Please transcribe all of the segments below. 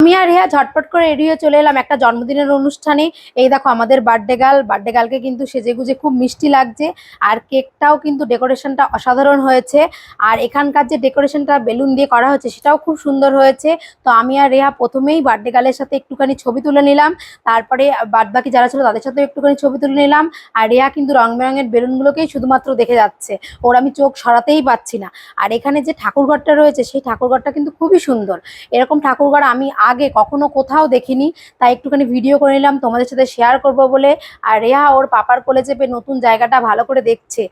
আমি আর রিয়া ঝটপট করে রেডি হয়ে চলে এলাম একটা জন্মদিনের অনুষ্ঠানে। এই দেখো আমাদের বার্থডে গার্লকে কিন্তু সেজেগুজে খুব মিষ্টি লাগছে। আর কেকটাও কিন্তু ডেকোরেশনটা অসাধারণ হয়েছে। আর এখানকার যে ডেকোরেশনটা বেলুন দিয়ে করা হয়েছে সেটাও খুব সুন্দর হয়েছে। তো আমি আর রেহা প্রথমেই বার্থডে গার্লের সাথে একটুখানি ছবি তুলে নিলাম, তারপরে বাদবাকি যারা ছিল তাদের সাথেও একটুখানি ছবি তুলে নিলাম। আর রেহা কিন্তু রং বেরঙের বেলুনগুলোকেই শুধুমাত্র দেখে যাচ্ছে, ওর আমি চোখ সরাতেই পাচ্ছি না। আর এখানে যে ঠাকুরঘরটা রয়েছে সেই ঠাকুরঘরটা কিন্তু খুবই সুন্দর। এরকম ঠাকুরঘর আমি আগে কখনো কোথাও দেখিনি, তাই একটুখানি ভিডিও করে নিলাম তোমাদের সাথে শেয়ার করব বলে। আর রেহা ওর পাপার কোলে চেপে নতুন জায়গাটা ভালো করে দেখছে,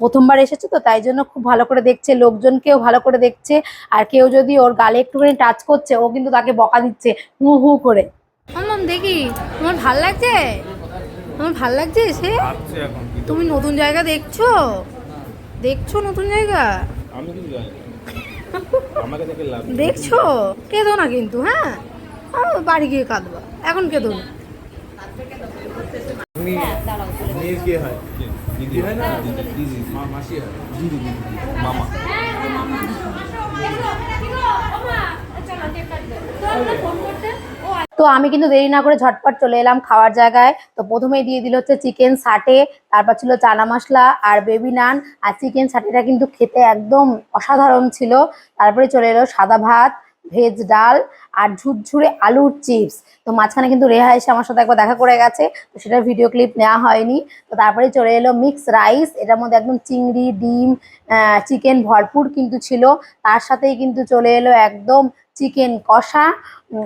প্রথমবার এসেছে তো তাই জন্য খুব ভালো করে দেখছে, লোকজনকেও ভালো করে দেখছে। আর কেউ যদি ওর গালে একটুখানি টাচ করছে ও কিন্তু তাকে বকা দিচ্ছে হু হু করে। মাম দেখি তোমার ভাল লাগছে, তোমার ভাল লাগছে সে? তুমি নতুন জায়গা দেখছো, দেখছো নতুন জায়গা দেখছো? কেঁদো না কিন্তু, হ্যাঁ বাড়ি গিয়ে কাঁদবা, এখন কেঁদো না। তো আমি কিন্তু দেরি না করে ঝটপট চলে এলাম খাওয়ার জায়গায়। তো প্রথমেই দিয়ে দিল হচ্ছে চিকেন সাটে, তারপর ছিল চানা মশলা আর বেবি নান। আর চিকেন সাটেটা কিন্তু খেতে একদম অসাধারণ ছিল। তারপরে চলে এলো সাদা ভাত, ভেজ ডাল আর ঝুরঝুরে আলুর চিপস। তো মাঝখানে কিন্তু রেহা এসে আমার সাথে একবার দেখা করে গেছে, তো সেটার ভিডিও ক্লিপ নেওয়া হয়নি। তো তারপরে চলে এলো মিক্স রাইস, এটার মধ্যে একদম চিংড়ি ডিম চিকেন ভরপুর কিন্তু ছিল। তার সাথেই কিন্তু চলে এলো একদম চিকেন কষা।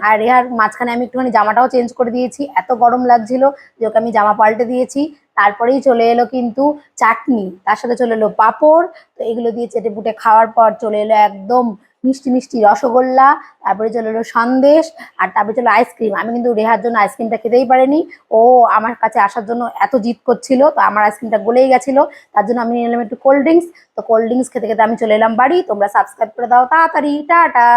আর রেহার মাঝখানে আমি একটুখানি জামাটাও চেঞ্জ করে দিয়েছি, এত গরম লাগছিল যে ওকে আমি জামা পাল্টে দিয়েছি। তারপরেই চলে এলো কিন্তু চাটনি, তার সাথে চলে এলো পাঁপড়। তো এগুলো দিয়ে চেটে পুটে খাওয়ার পর চলে এলো একদম মিষ্টি মিষ্টি রসগোল্লা, তারপরে চলে এলো সন্দেশ, আর তারপরে চলো আইসক্রিম। আমি কিন্তু রেহার জন্য আইসক্রিমটা খেতেই পারিনি, ও আমার কাছে আসার জন্য এত জিদ করছিল, তো আমার আইসক্রিমটা গলেই গেছিলো। তার জন্য আমি নিলাম একটু কোল্ড ড্রিঙ্কস। তো কোল্ড ড্রিঙ্কস খেতে খেতে আমি চলে এলাম বাড়ি। তোমরা সাবস্ক্রাইব করে দাও তাড়াতাড়ি, টাটা।